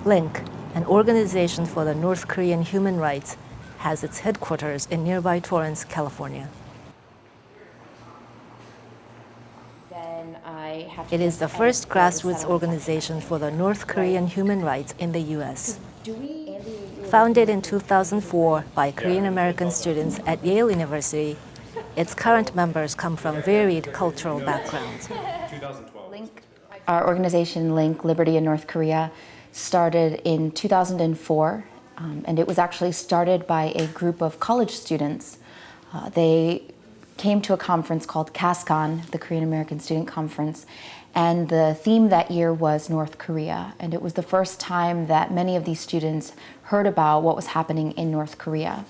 LINK, an organization for the North Korean human rights, has its headquarters in nearby Torrance, California. It is the first grassroots organization for the North Korean human rights in the U.S. Founded in 2004 by Korean American students at Yale University, its current members come from varied cultural backgrounds. Our organization, LINK, Liberty in North Korea, started in 2004, and it was actually started by a group of college students. They came to a conference called KASCON, the Korean American Student Conference, and the theme that year was North Korea. And it was the first time that many of these students heard about what was happening in North Korea.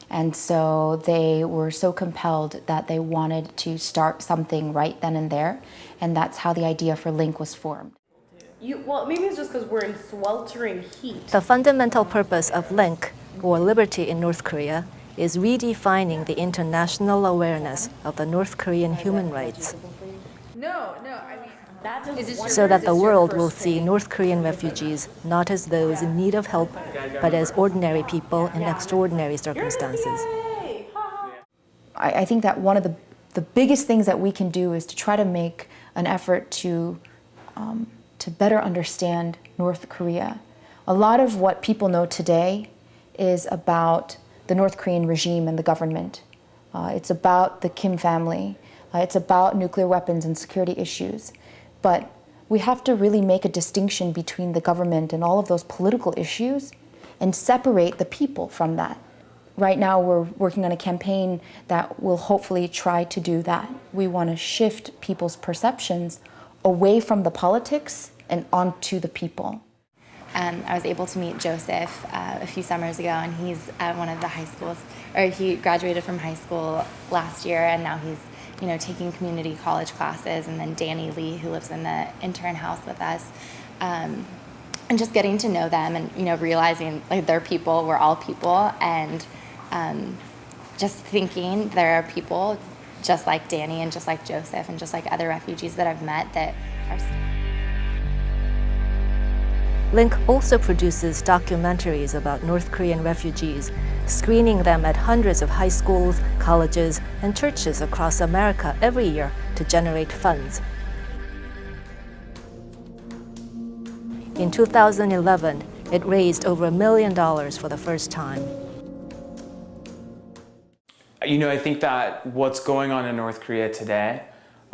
And so they were so compelled that they wanted to start something right then and there. And that's how the idea for LINK was formed. Well, maybe it's just because we're in sweltering heat. The fundamental purpose of LINK, or Liberty in North Korea, is redefining the international awareness of the North Korean human rights, so that the world will see North Korean refugees not as those in need of help, but as ordinary people in extraordinary circumstances. I think that one of the biggest things that we can do is to try to make an effort to better understand North Korea. A lot of what people know today is about the North Korean regime and the government. It's about the Kim family. It's about nuclear weapons and security issues. But we have to really make a distinction between the government and all of those political issues and separate the people from that. Right now, we're working on a campaign that will hopefully try to do that. We want to shift people's perceptions away from the politics and onto the people. I was able to meet Joseph a few summers ago, and he's at one of the high schools, or he graduated from high school last year, and now he's taking community college classes. And then Danny Lee, who lives in the intern house with us, and just getting to know them and realizing like they're people, we're all people, and just thinking there are people just like Danny and just like Joseph and just like other refugees that I've met that are. LINK also produces documentaries about North Korean refugees, screening them at hundreds of high schools, colleges, and churches across America every year to generate funds. In 2011, it raised over $1 million for the first time. I think that what's going on in North Korea today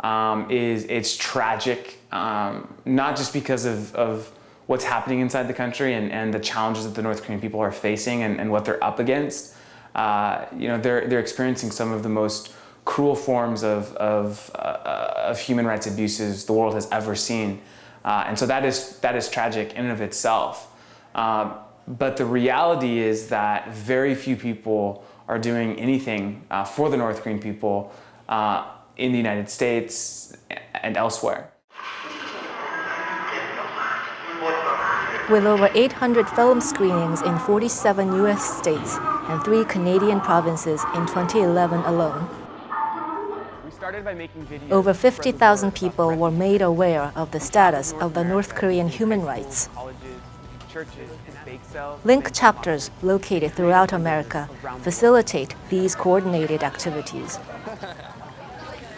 it's tragic, not just because of what's happening inside the country and the challenges that the North Korean people are facing and what they're up against. They're experiencing some of the most cruel forms of human rights abuses the world has ever seen, and so that is tragic in and of itself. But the reality is that very few people are doing anything for the North Korean people in the United States and elsewhere. With over 800 film screenings in 47 U.S. states and 3 Canadian provinces in 2011 alone, over 50,000 people were made aware of the status of the North Korean human rights. LINK chapters located throughout America facilitate these coordinated activities.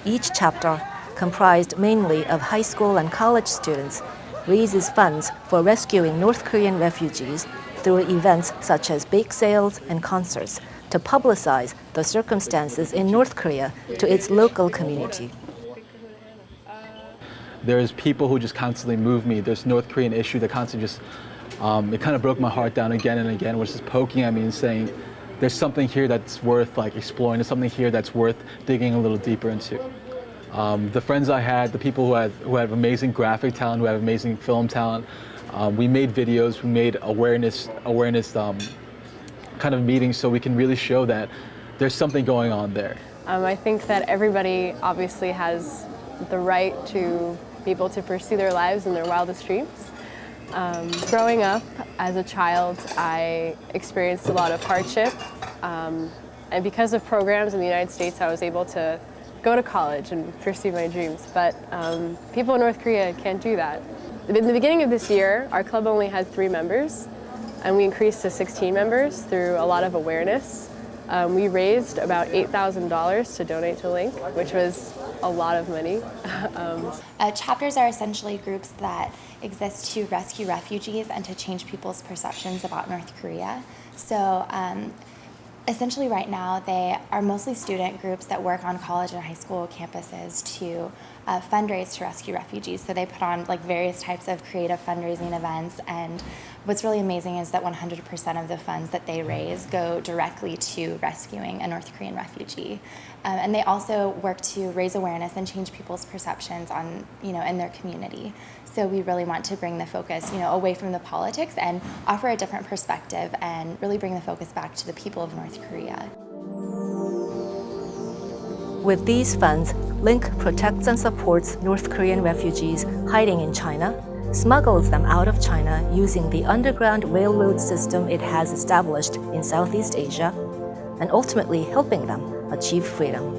Each chapter, comprised mainly of high school and college students, raises funds for rescuing North Korean refugees through events such as bake sales and concerts to publicize the circumstances in North Korea to its local community. There's people who just constantly move me. There's North Korean issue that constantly just, it kind of broke my heart down again and again, which is poking at me and saying, there's something here that's worth exploring, there's something here that's worth digging a little deeper into. The friends I had, the people who have amazing graphic talent, who have amazing film talent, we made videos, we made awareness kind of meetings so we can really show that there's something going on there. I think that everybody obviously has the right to be able to pursue their lives in their wildest dreams. Growing up as a child, I experienced a lot of hardship, and because of programs in the United States, I was able to go to college and pursue my dreams, but people in North Korea can't do that. in the beginning of this year, our club only had 3 members, and we increased to 16 members through a lot of awareness. We raised about $8,000 to donate to Link, which was a lot of money. Chapters are essentially groups that exist to rescue refugees and to change people's perceptions about North Korea. So essentially right now they are mostly student groups that work on college and high school campuses to fundraise to rescue refugees. So they put on like various types of creative fundraising events, and what's really amazing is that 100% of the funds that they raise go directly to rescuing a North Korean refugee. And they also work to raise awareness and change people's perceptions on, in their community. So we really want to bring the focus, away from the politics and offer a different perspective and really bring the focus back to the people of North Korea. With these funds, Link protects and supports North Korean refugees hiding in China, smuggles them out of China using the underground railroad system it has established in Southeast Asia, and ultimately helping them achieve freedom.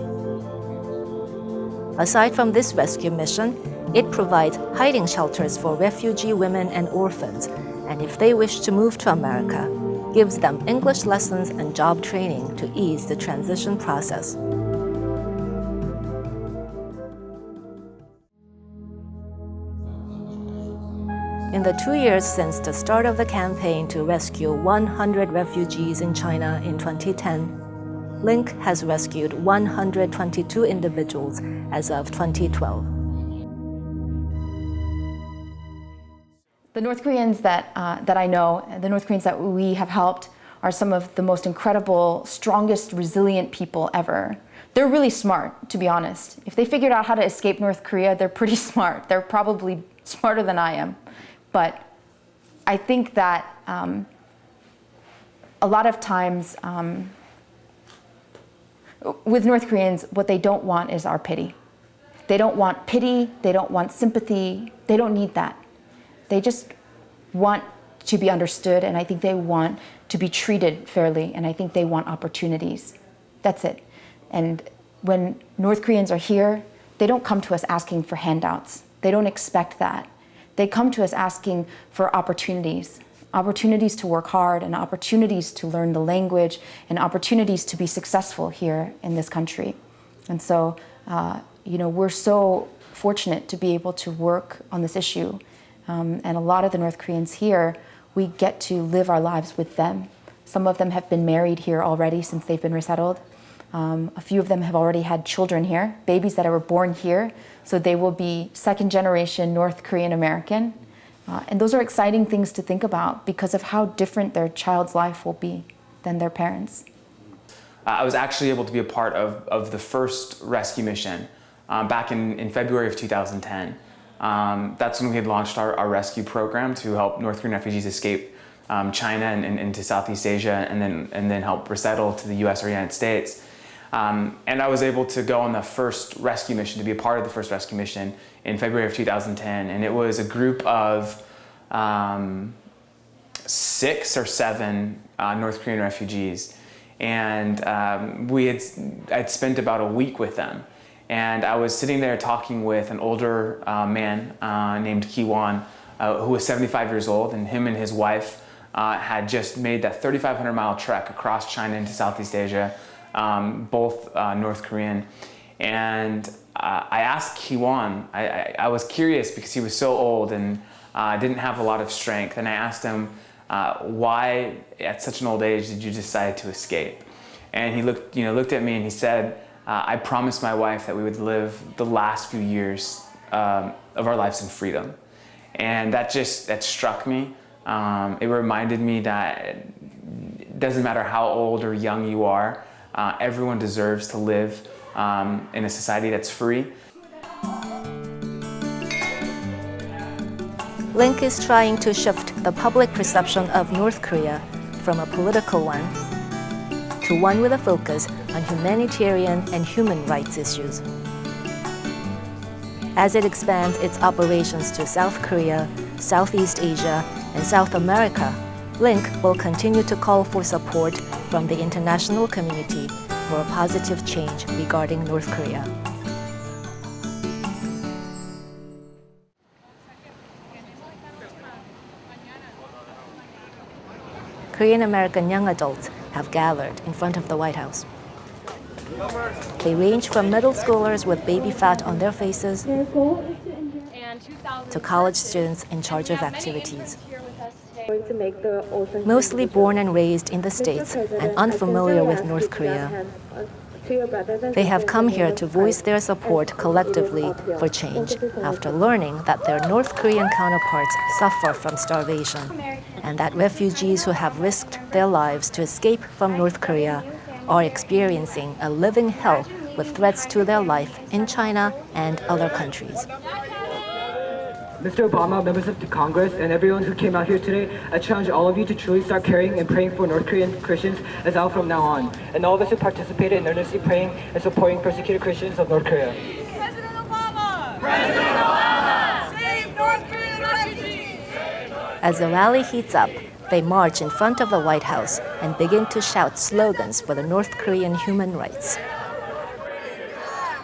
Aside from this rescue mission, it provides hiding shelters for refugee women and orphans, and if they wish to move to America, gives them English lessons and job training to ease the transition process. In the 2 years since the start of the campaign to rescue 100 refugees in China in 2010, Link has rescued 122 individuals as of 2012. The North Koreans that I know, the North Koreans that we have helped, are some of the most incredible, strongest, resilient people ever. They're really smart, to be honest. If they figured out how to escape North Korea, they're pretty smart. They're probably smarter than I am. But I think that a lot of times with North Koreans, what they don't want is our pity. They don't want pity, they don't want sympathy, they don't need that. They just want to be understood, and I think they want to be treated fairly, and I think they want opportunities. That's it. And when North Koreans are here, they don't come to us asking for handouts. They don't expect that. They come to us asking for opportunities, opportunities to work hard and opportunities to learn the language and opportunities to be successful here in this country. And so, we're so fortunate to be able to work on this issue. And a lot of the North Koreans here, we get to live our lives with them. Some of them have been married here already since they've been resettled. A few of them have already had children here, babies that were born here, so they will be second generation North Korean American. And those are exciting things to think about because of how different their child's life will be than their parents. I was actually able to be a part of the first rescue mission back in February of 2010. That's when we had launched our rescue program to help North Korean refugees escape China and into Southeast Asia and then help resettle to the US or United States. And I was able to go on the first rescue mission, to be a part of the first rescue mission in February of 2010. And it was a group of 6 or 7 North Korean refugees. And I'd spent about a week with them. And I was sitting there talking with an older man named Ki-won, who was 75 years old, and him and his wife had just made that 3,500-mile trek across China into Southeast Asia, both North Korean. And I asked Ki-won, I was curious because he was so old and didn't have a lot of strength, and I asked him, why at such an old age did you decide to escape? And he looked at me and he said, I promised my wife that we would live the last few years of our lives in freedom. And that struck me. It reminded me that it doesn't matter how old or young you are, everyone deserves to live in a society that's free. Link is trying to shift the public perception of North Korea from a political one to one with a focus on humanitarian and human rights issues. As it expands its operations to South Korea, Southeast Asia, and South America, Link will continue to call for support from the international community for a positive change regarding North Korea. Korean American young adults have gathered in front of the White House. They range from middle schoolers with baby fat on their faces to college students in charge of activities. Mostly born and raised in the States and unfamiliar with North Korea, they have come here to voice their support collectively for change after learning that their North Korean counterparts suffer from starvation and that refugees who have risked their lives to escape from North Korea are experiencing a living hell with threats to their life in China and other countries. Mr. Obama, members of the Congress, and everyone who came out here today, I challenge all of you to truly start caring and praying for North Korean Christians as out from now on, and all of us who participated in earnestly praying and supporting persecuted Christians of North Korea. President Obama! President Obama! Save North Korean refugees! As the rally heats up, they march in front of the White House and begin to shout slogans for the North Korean human rights.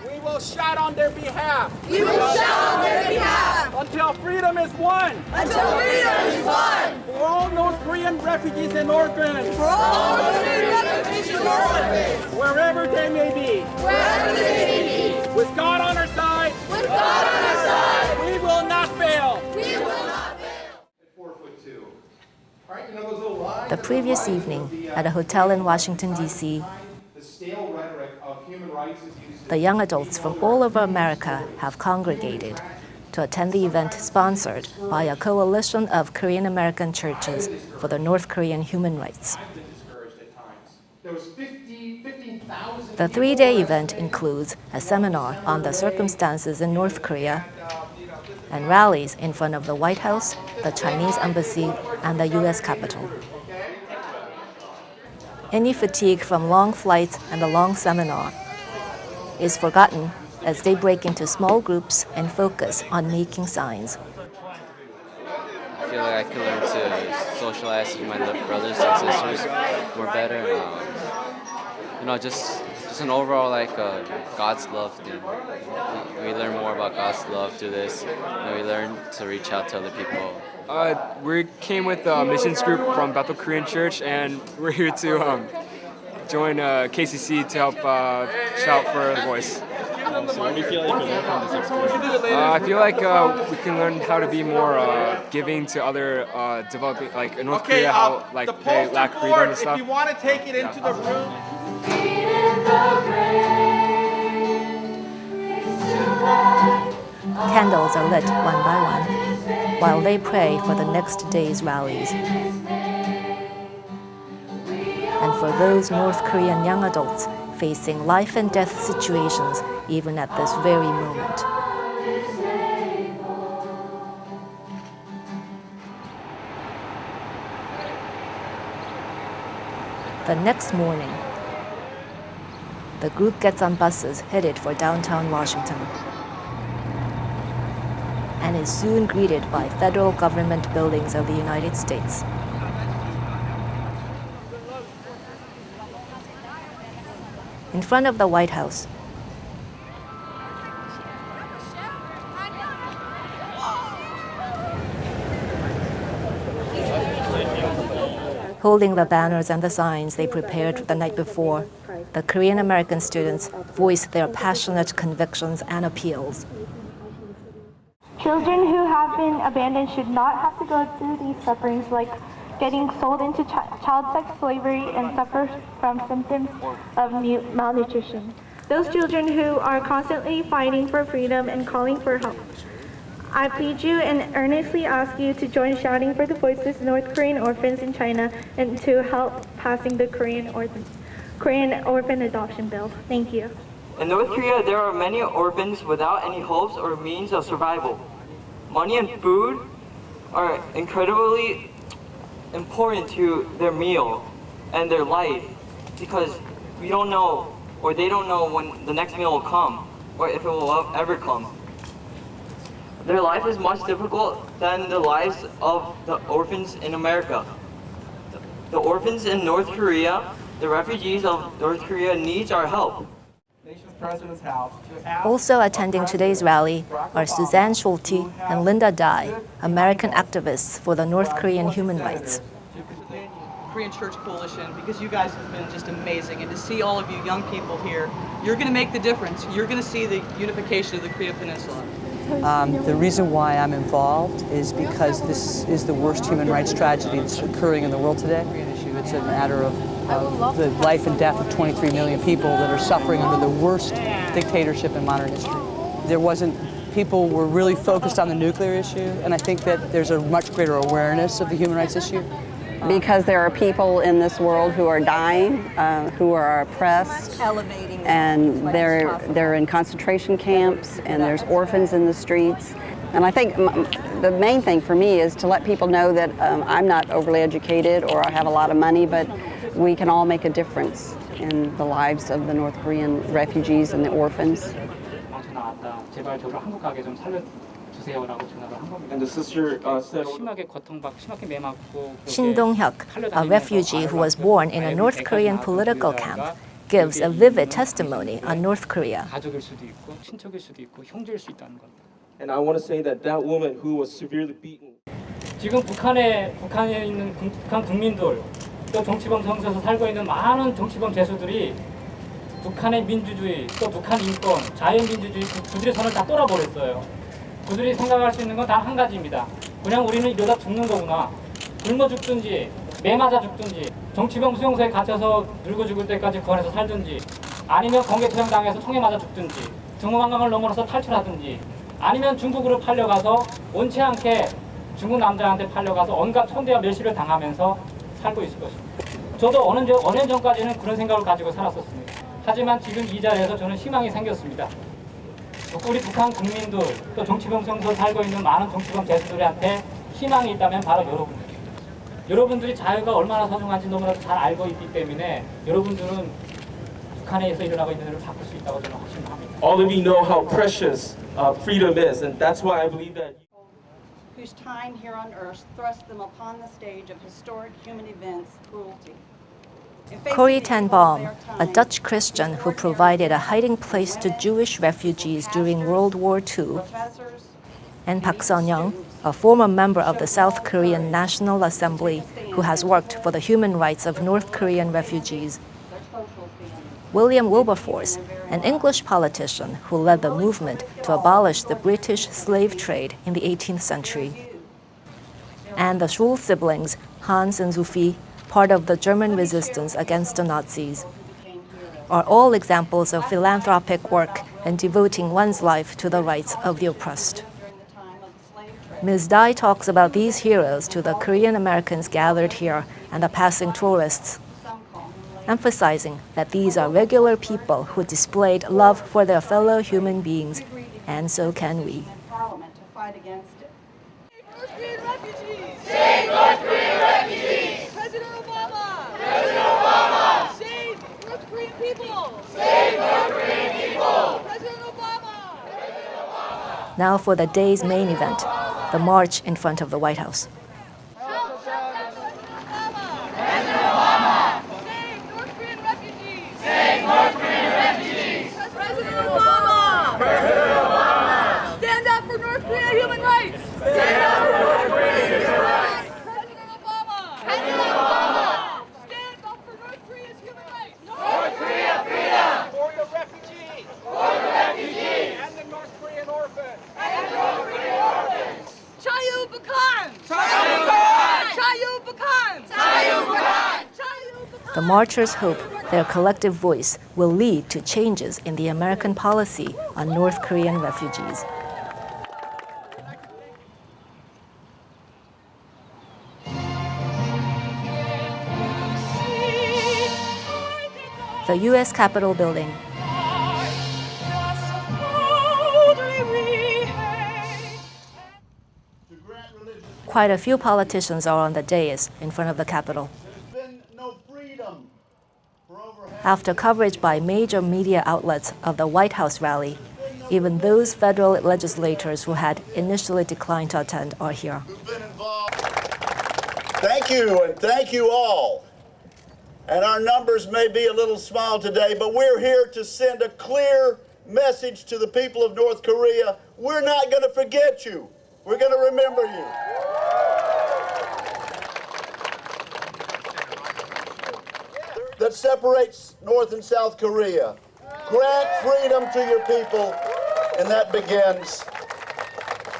We will shout on their behalf. We will shout on their behalf! Until freedom is won. Until freedom is won! For all North Korean refugees and orphans. For all North Korean refugees and orphans! Wherever they may be. Wherever they may be! With God on our side. With God on our side! We will not fail. We will not fail! 4'2". The previous evening, at a hotel in Washington, D.C., The stale rhetoric of human rights is used the young adults from all over America have congregated to attend the event sponsored by a coalition of Korean American churches for the North Korean human rights. discouraged at times. There was 15,000 The three-day event includes a seminar on the circumstances in North Korea and rallies in front of the White House, the Chinese embassy, and the U.S. Capitol. Any fatigue from long flights and a long seminar is forgotten as they break into small groups and focus on making signs. I feel like I can learn to socialize with my brothers and sisters more better. Just an overall God's love thing. We learn more about God's love through this, and we learn to reach out to other people. We came with a missions group from Bethel Korean Church, and we're here to join KCC to help shout for the voice. So what do you feel like you can learn from this experience? I feel like we can learn how to be more giving to other developing, like in North Korea, how they lack freedom and stuff. If you want to take it into the room. Candles are lit one by one while they pray for the next day's rallies. And for those North Korean young adults facing life and death situations even at this very moment. The next morning, the group gets on buses headed for downtown Washington and is soon greeted by federal government buildings of the United States. In front of the White House, holding the banners and the signs they prepared the night before, the Korean American students voice their passionate convictions and appeals. Children who have been abandoned should not have to go through these sufferings like getting sold into child sex slavery and suffer from symptoms of malnutrition. Those children who are constantly fighting for freedom and calling for help. I plead you and earnestly ask you to join shouting for the voiceless North Korean orphans in China and to help passing the Korean orphan adoption bill. Thank you. In North Korea, there are many orphans without any hopes or means of survival. Money and food are incredibly important to their meal and their life because we don't know, or they don't know when the next meal will come or if it will ever come. Their life is much difficult than the lives of the orphans in America. The orphans in North Korea, the refugees of North Korea needs our help. Also attending today's rally are Suzanne Schulte and Linda Dai, American activists for the North Korean human rights. Korean Church Coalition because you guys have been just amazing. And to see all of you young people here, you're going to make the difference. You're going to see the unification of the Korean Peninsula. The reason why I'm involved is because this is the worst human rights tragedy that's occurring in the world today. It's a matter of the life and death of 23 million people that are suffering under the worst dictatorship in modern history. People were really focused on the nuclear issue, and I think that there's a much greater awareness of the human rights issue. Because there are people in this world who are dying, who are oppressed, and they're in concentration camps, and there's orphans in the streets. And I think the main thing for me is to let people know that I'm not overly educated or I have a lot of money, but we can all make a difference in the lives of the North Korean refugees and the orphans. And the sister said, Shin Dong-hyuk, a refugee who was born in a North Korean political camp, gives a vivid testimony on North Korea. and I want to say that that woman who was severely beaten. 지금 북한에 있는 북한 국민들 또 정치범 성소에서 살고 있는 많은 정치범 죄수들이 북한의 민주주의 또 북한 인권 자유민주주의 그들의 선을 다 떠나버렸어요. 그들이 생각할 수 있는 건 단 한 가지입니다. 그냥 우리는 이러다 죽는 거구나. 굶어 죽든지 매 맞아 죽든지 정치범 수용소에 갇혀서 늙어 죽을 때까지 그 안에서 살든지 아니면 건개투쟁 당해서 총에 맞아 죽든지 중국한강을 넘어서 탈출하든지 아니면 중국으로 팔려가서 원치 않게 중국 남자한테 팔려가서 온갖 천대와 멸시를 당하면서 살고 있을 것입니다. 저도 어느 년 전까지는 그런 생각을 가지고 살았었습니다. 하지만 지금 이 자리에서 저는 희망이 생겼습니다. 우리 북한 국민들 또 정치범 수용소에 살고 있는 많은 정치범 죄수들한테 희망이 있다면 바로 여러분들. 여러분들이 자유가 얼마나 소중한지 너무나도 잘 알고 있기 때문에 여러분들은 북한에서 일어나고 있는 일을 바꿀 수 있다고 저는 확신합니다. All of you know how precious freedom is, and that's why I believe that. Whose time here on earth thrust them upon the stage of historic human events, cruelty. Corrie ten Boom, a Dutch Christian who provided a hiding place to Jewish refugees during World War II, and Park Sun-young, a former member of the South Korean National Assembly who has worked for the human rights of North Korean refugees. William Wilberforce, an English politician who led the movement to abolish the British slave trade in the 18th century. And the Schul siblings, Hans and Sophie, part of the German resistance against the Nazis, are all examples of philanthropic work and devoting one's life to the rights of the oppressed. Ms. Dai talks about these heroes to the Korean Americans gathered here and the passing tourists, emphasizing that these are regular people who displayed love for their fellow human beings, and so can we. Save North Korean refugees! President Obama! President Obama! Save North Korean people! Save North Korean people! President Obama! President Obama! Now for the day's main event, the march in front of the White House. Stand up for North Korea human rights! Stand up for North Korea human rights! President Obama! President Obama! Stand up for North Korea's human rights! North Korea freedom! For the refugees! For the refugees! And the North Korean orphans! And the North Korean orphans! Chayu Bakan! Chayu Bakan! Chayu Bakan! Chayu Bakan! The marchers hope their collective voice will lead to changes in the American policy on North Korean refugees. The U.S. Capitol building. Quite a few politicians are on the dais in front of the Capitol. After coverage by major media outlets of the White House rally, even those federal legislators who had initially declined to attend are here. Thank you, and thank you all. And our numbers may be a little small today, but we're here to send a clear message to the people of North Korea. We're not going to forget you. We're going to remember you. that separates North and South Korea. Grant freedom to your people, and that begins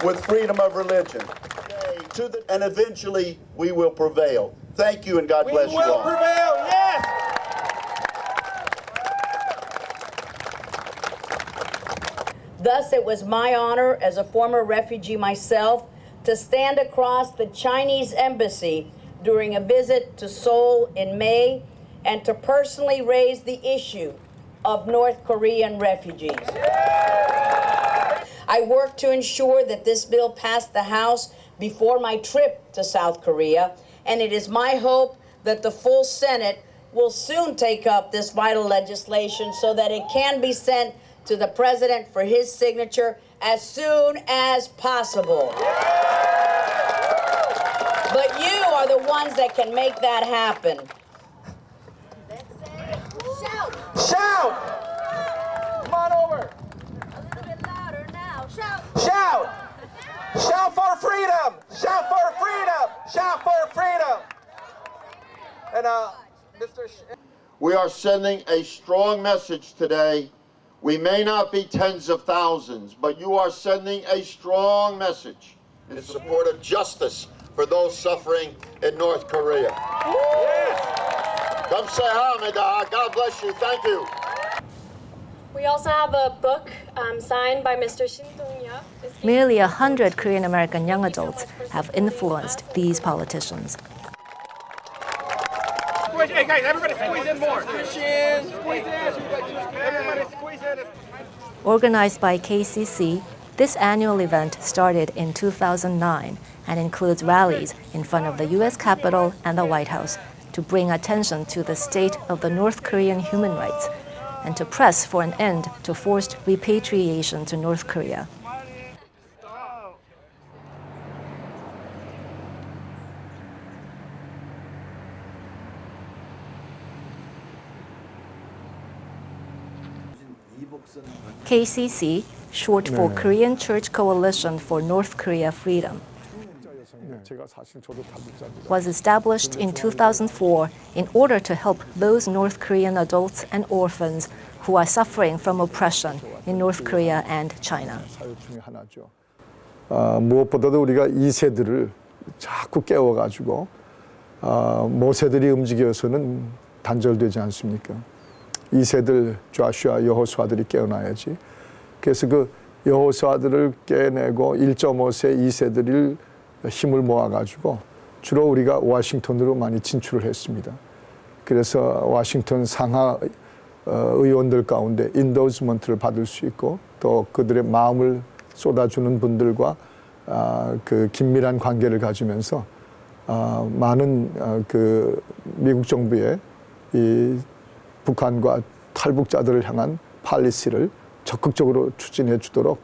with freedom of religion. And eventually we will prevail. Thank you, and God bless you all. We will prevail, yes! Thus, it was my honor as a former refugee myself to stand across the Chinese embassy during a visit to Seoul in May and to personally raise the issue of North Korean refugees. I worked to ensure that this bill passed the House before my trip to South Korea, and it is my hope that the full Senate will soon take up this vital legislation so that it can be sent to the President for his signature as soon as possible. But you are the ones that can make that happen. Shout! Shout! Come on over. A little bit louder now. Shout! Shout! Shout for freedom! Shout for freedom! Shout for freedom! And Mr. We are sending a strong message today. We may not be tens of thousands, but you are sending a strong message in support of justice for those suffering in North Korea. 감사합니다. God bless you. Thank you. We also have a book signed by Mr. Shin Dong-yeok. Merely 100 Korean American young adults have influenced these politicians. Hey guys, everybody squeeze in more. Squeeze in. Everybody squeeze in. Organized by KCC, this annual event started in 2009 and includes rallies in front of the U.S. Capitol and the White House to bring attention to the state of the North Korean human rights and to press for an end to forced repatriation to North Korea. KCC, short for Korean Church Coalition for North Korea Freedom, was established in 2004 in order to help those North Korean adults and orphans who are suffering from oppression in North Korea and China. 무엇보다도 우리가 2세들을 자꾸 깨워가지고 모세들이 움직여서는 단절되지 않습니까? 2세들 조슈아 여호수아들이 깨어나야지. 그래서 그 여호수아들을 깨내고 1.5세 2세들을 힘을 모아가지고 주로 우리가 워싱턴으로 많이 진출을 했습니다. 그래서 워싱턴 상하 의원들 가운데 인도스먼트를 받을 수 있고 또 그들의 마음을 쏟아주는 분들과 그 긴밀한 관계를 가지면서 많은 그 미국 정부의 이 북한과 탈북자들을 향한 팔리시를 적극적으로 추진해 주도록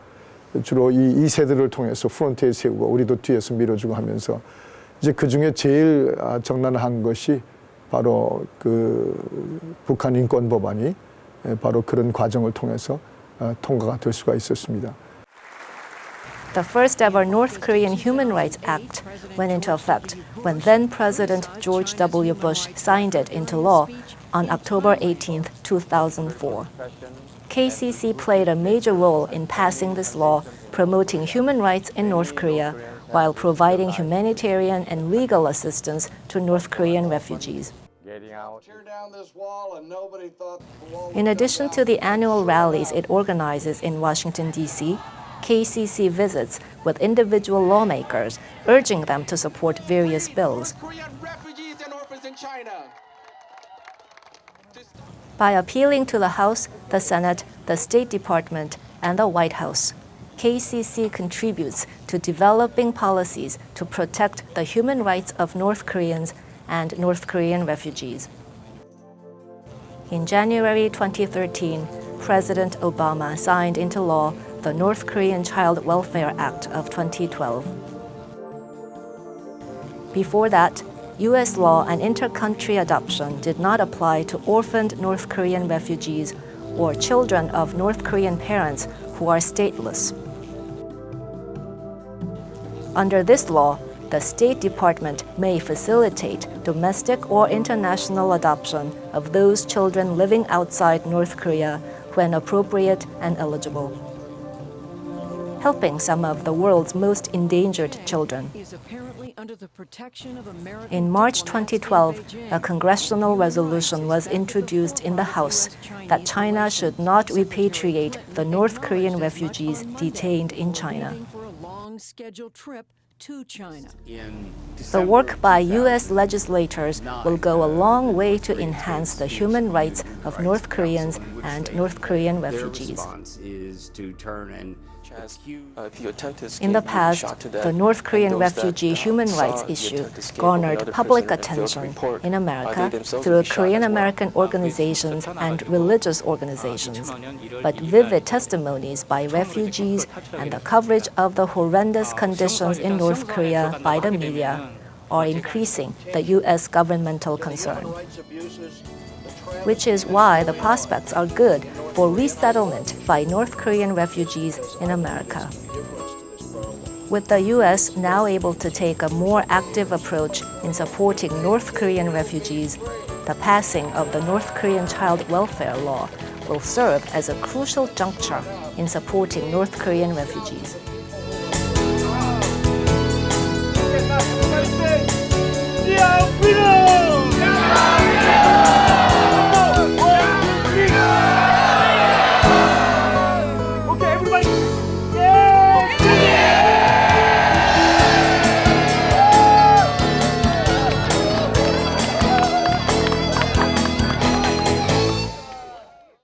주로 이 2세들을 통해서 프론트에 세우고 우리도 뒤에서 밀어주고 하면서 이제 그 중에 제일 적나라한 것이 바로 그 북한 인권 법안이 바로 그런 과정을 통해서 통과가 될 수가 있었습니다. The first ever North Korean Human Rights Act went into effect when then President George W. Bush signed it into law on October 18, 2004. KCC played a major role in passing this law, promoting human rights in North Korea, while providing humanitarian and legal assistance to North Korean refugees. In addition to the annual rallies it organizes in Washington, D.C., KCC visits with individual lawmakers, urging them to support various bills. By appealing to the House, the Senate, the State Department, and the White House, KCC contributes to developing policies to protect the human rights of North Koreans and North Korean refugees. In January 2013, President Obama signed into law the North Korean Child Welfare Act of 2012. Before that, U.S. law and inter-country adoption did not apply to orphaned North Korean refugees or children of North Korean parents who are stateless. Under this law, the State Department may facilitate domestic or international adoption of those children living outside North Korea when appropriate and eligible, helping some of the world's most endangered children. In March 2012, a congressional resolution was introduced in the House that China should not repatriate the North Korean refugees detained in China. The work by U.S. legislators will go a long way to enhance the human rights of North Koreans and North Korean refugees. In the past, the North Korean refugee human rights issue garnered public attention in America through Korean American organizations and religious organizations. But vivid testimonies by refugees and the coverage of the horrendous conditions in North Korea by the media are increasing the U.S. governmental concern, which is why the prospects are good for resettlement by North Korean refugees in America. With the U.S. now able to take a more active approach in supporting North Korean refugees, the passing of the North Korean Child Welfare Law will serve as a crucial juncture in supporting North Korean refugees. Freedom!